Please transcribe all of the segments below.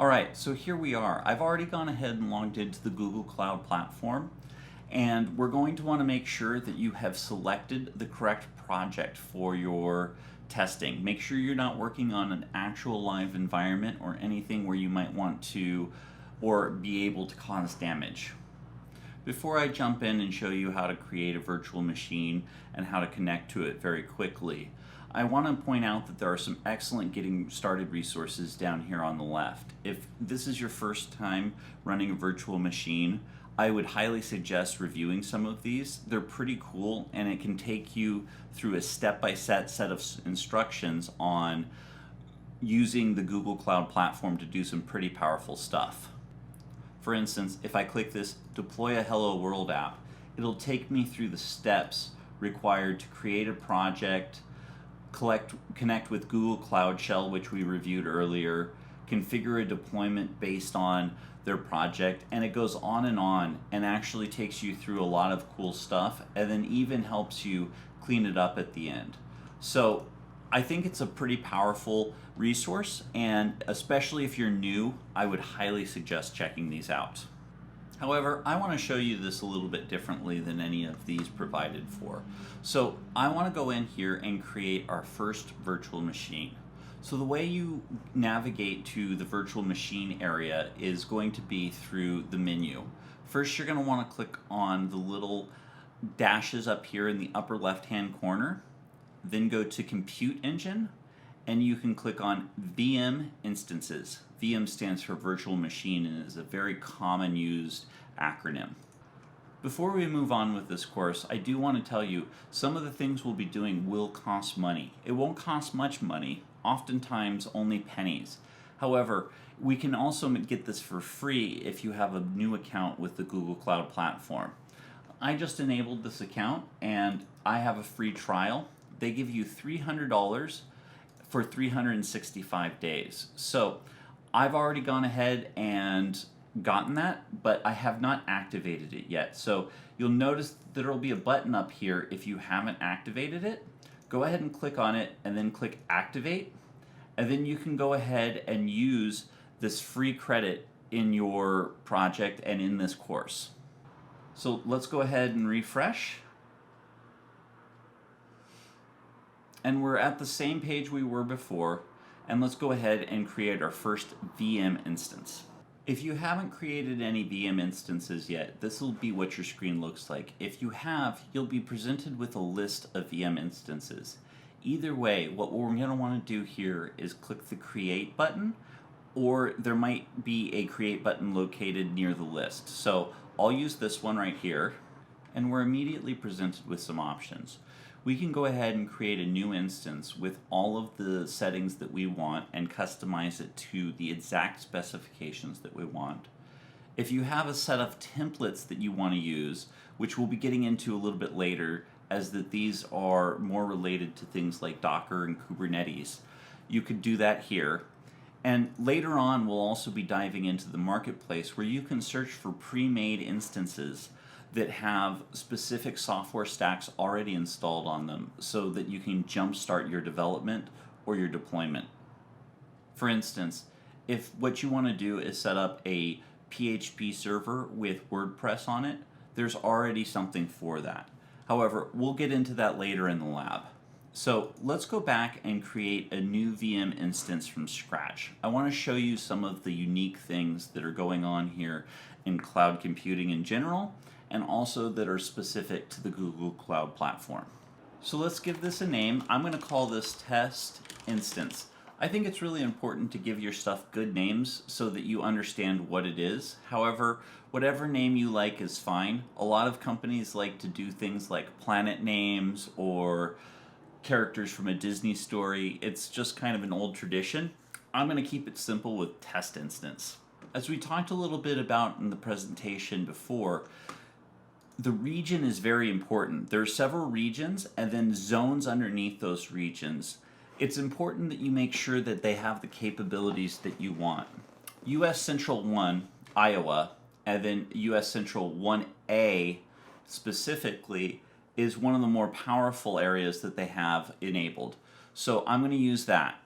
Alright, so here we are. I've already gone ahead and logged into the Google Cloud Platform, and we're going to want to make sure that you have selected the correct project for your testing. Make sure you're not working on an actual live environment or anything where you might want to or be able to cause damage. Before I jump in and show you how to create a virtual machine and how to connect to it very quickly, I want to point out that there are some excellent getting started resources down here on the left. If this is your first time running a virtual machine, I would highly suggest reviewing some of these. They're pretty cool, and it can take you through a step-by-step set of instructions on using the Google Cloud Platform to do some pretty powerful stuff. For instance, if I click this Deploy a Hello World app, it'll take me through the steps required to create a project, connect with Google Cloud Shell, which we reviewed earlier, configure a deployment based on their project, and it goes on and actually takes you through a lot of cool stuff, and then even helps you clean it up at the end. So I think it's a pretty powerful resource, and especially if you're new, I would highly suggest checking these out. However, I want to show you this a little bit differently than any of these provided for. So I want to go in here and create our first virtual machine. So the way you navigate to the virtual machine area is going to be through the menu. First, you're going to want to click on the little dashes up here in the upper left-hand corner. Then go to Compute Engine, and you can click on VM Instances. VM stands for Virtual Machine and is a very common used acronym. Before we move on with this course, I do want to tell you some of the things we'll be doing will cost money. It won't cost much money, oftentimes only pennies. However, we can also get this for free if you have a new account with the Google Cloud Platform. I just enabled this account and I have a free trial. They give you $300 for 365 days. So I've already gone ahead and gotten that, but I have not activated it yet. So you'll notice that there will be a button up here if you haven't activated it. Go ahead and click on it and then click Activate, and then you can go ahead and use this free credit in your project and in this course. So let's go ahead and refresh. And we're at the same page we were before, and let's go ahead and create our first VM instance. If you haven't created any VM instances yet, this will be what your screen looks like. If you have, you'll be presented with a list of VM instances. Either way, what we're going to want to do here is click the Create button, or there might be a Create button located near the list. So I'll use this one right here, and we're immediately presented with some options. We can go ahead and create a new instance with all of the settings that we want and customize it to the exact specifications that we want. If you have a set of templates that you want to use, which we'll be getting into a little bit later, as that these are more related to things like Docker and Kubernetes, you could do that here. And later on, we'll also be diving into the marketplace where you can search for pre-made instances that have specific software stacks already installed on them so that you can jumpstart your development or your deployment. For instance, if what you want to do is set up a PHP server with WordPress on it, there's already something for that. However, we'll get into that later in the lab. So let's go back and create a new VM instance from scratch. I want to show you some of the unique things that are going on here in cloud computing in general, and also that are specific to the Google Cloud Platform. So let's give this a name. I'm going to call this Test Instance. I think it's really important to give your stuff good names so that you understand what it is. However, whatever name you like is fine. A lot of companies like to do things like planet names or characters from a Disney story. It's just kind of an old tradition. I'm going to keep it simple with Test Instance. As we talked a little bit about in the presentation before, the region is very important. There are several regions and then zones underneath those regions. It's important that you make sure that they have the capabilities that you want. US Central 1, Iowa, and then US Central 1A specifically is one of the more powerful areas that they have enabled. So I'm going to use that.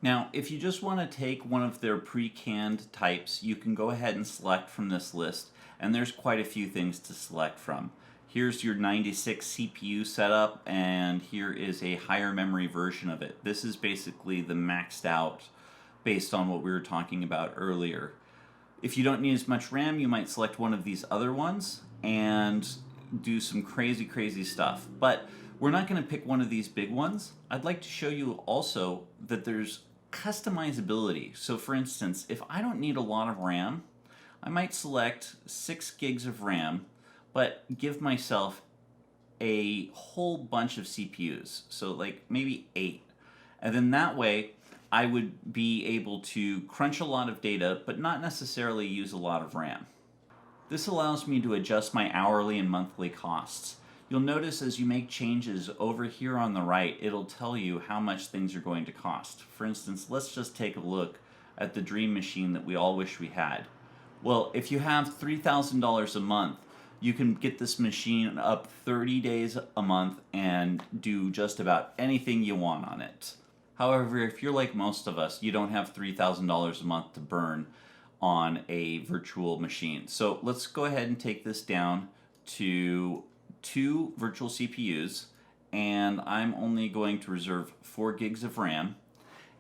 Now, if you just want to take one of their pre-canned types, you can go ahead and select from this list, and there's quite a few things to select from. Here's your 96 CPU setup, and here is a higher memory version of it. This is basically the maxed out based on what we were talking about earlier. If you don't need as much RAM, you might select one of these other ones and do some crazy stuff. But we're not going to pick one of these big ones. I'd like to show you also that there's customizability. So for instance, if I don't need a lot of RAM, I might select 6 gigs of RAM, but give myself a whole bunch of CPUs. So like maybe 8. And then that way, I would be able to crunch a lot of data, but not necessarily use a lot of RAM. This allows me to adjust my hourly and monthly costs. You'll notice as you make changes over here on the right, it'll tell you how much things are going to cost. For instance, let's just take a look at the dream machine that we all wish we had. Well, if you have $3,000 a month, you can get this machine up 30 days a month and do just about anything you want on it. However, if you're like most of us, you don't have $3,000 a month to burn on a virtual machine. So let's go ahead and take this down to 2 virtual CPUs, and I'm only going to reserve 4 gigs of RAM,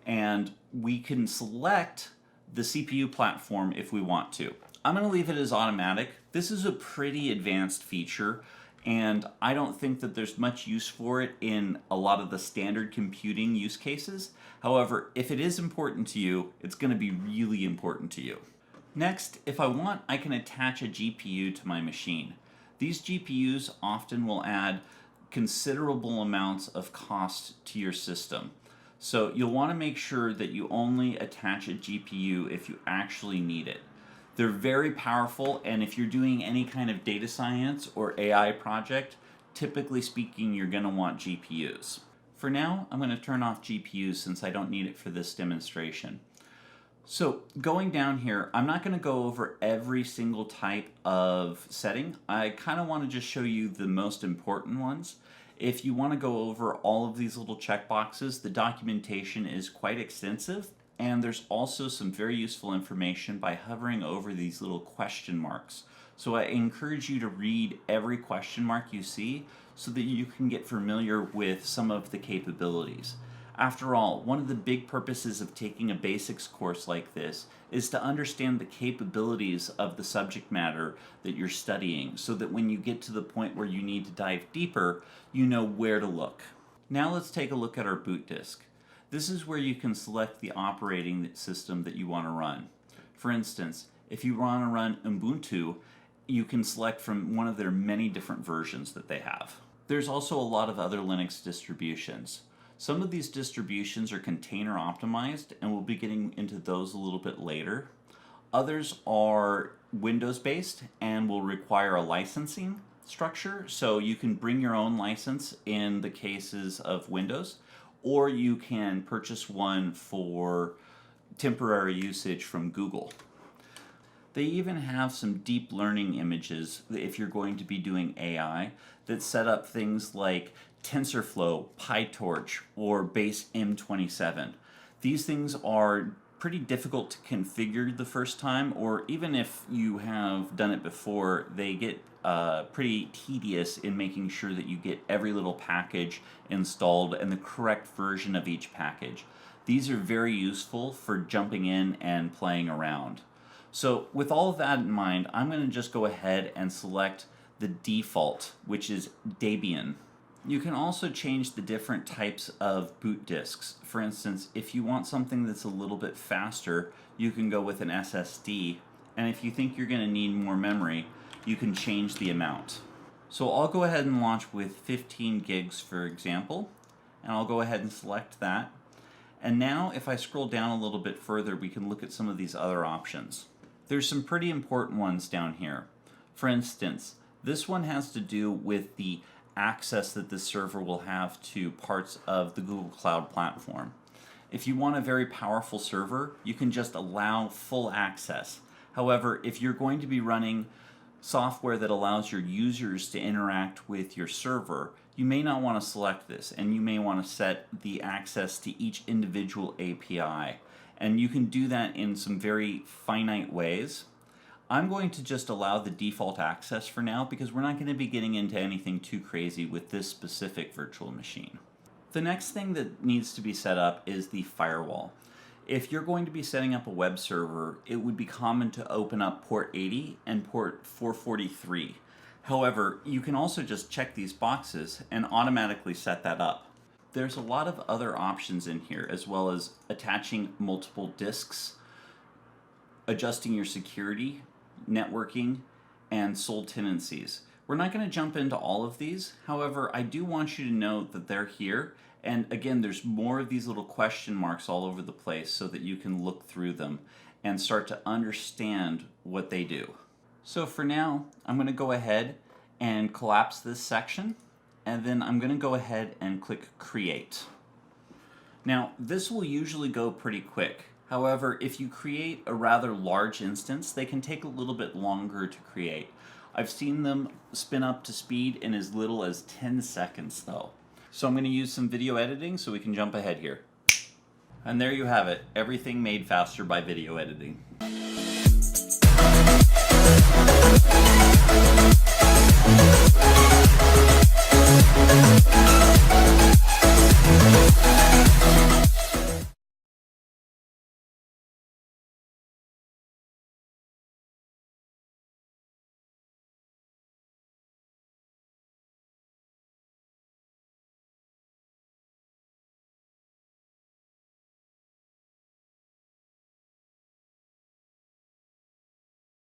and we can select the CPU platform if we want to. I'm going to leave it as automatic. This is a pretty advanced feature, and I don't think that there's much use for it in a lot of the standard computing use cases. However, if it is important to you, it's going to be really important to you. Next, if I want, I can attach a GPU to my machine. These GPUs often will add considerable amounts of cost to your system. So you'll want to make sure that you only attach a GPU if you actually need it. They're very powerful, and if you're doing any kind of data science or AI project, typically speaking, you're going to want GPUs. For now, I'm going to turn off GPUs since I don't need it for this demonstration. So going down here, I'm not going to go over every single type of setting. I kind of want to just show you the most important ones. If you want to go over all of these little checkboxes, the documentation is quite extensive, and there's also some very useful information by hovering over these little question marks. So I encourage you to read every question mark you see so that you can get familiar with some of the capabilities. After all, one of the big purposes of taking a basics course like this is to understand the capabilities of the subject matter that you're studying so that when you get to the point where you need to dive deeper, you know where to look. Now let's take a look at our boot disk. This is where you can select the operating system that you want to run. For instance, if you want to run Ubuntu, you can select from one of their many different versions that they have. There's also a lot of other Linux distributions. Some of these distributions are container optimized, and we'll be getting into those a little bit later. Others are Windows based and will require a licensing structure, so you can bring your own license in the cases of Windows, or you can purchase one for temporary usage from Google. They even have some deep learning images if you're going to be doing AI that set up things like TensorFlow, PyTorch, or Base M27. These things are pretty difficult to configure the first time, or even if you have done it before, they get pretty tedious in making sure that you get every little package installed and the correct version of each package. These are very useful for jumping in and playing around. So with all of that in mind, I'm going to just go ahead and select the default, which is Debian. You can also change the different types of boot disks. For instance, if you want something that's a little bit faster, you can go with an SSD. And if you think you're going to need more memory, you can change the amount. So I'll go ahead and launch with 15 gigs, for example, and I'll go ahead and select that. And now if I scroll down a little bit further, we can look at some of these other options. There's some pretty important ones down here. For instance, this one has to do with the access that the server will have to parts of the Google Cloud platform. If you want a very powerful server, you can just allow full access. However, if you're going to be running software that allows your users to interact with your server, you may not want to select this, and you may want to set the access to each individual API. And you can do that in some very finite ways. I'm going to just allow the default access for now because we're not going to be getting into anything too crazy with this specific virtual machine. The next thing that needs to be set up is the firewall. If you're going to be setting up a web server, it would be common to open up port 80 and port 443. However, you can also just check these boxes and automatically set that up. There's a lot of other options in here, as well as attaching multiple disks, adjusting your security, networking, and sole tenancies. We're not going to jump into all of these. However, I do want you to know that they're here. And again, there's more of these little question marks all over the place so that you can look through them and start to understand what they do. So for now, I'm going to go ahead and collapse this section, and then I'm going to go ahead and click Create. Now, this will usually go pretty quick. However, if you create a rather large instance, they can take a little bit longer to create. I've seen them spin up to speed in as little as 10 seconds though. So I'm going to use some video editing so we can jump ahead here. And there you have it, everything made faster by video editing.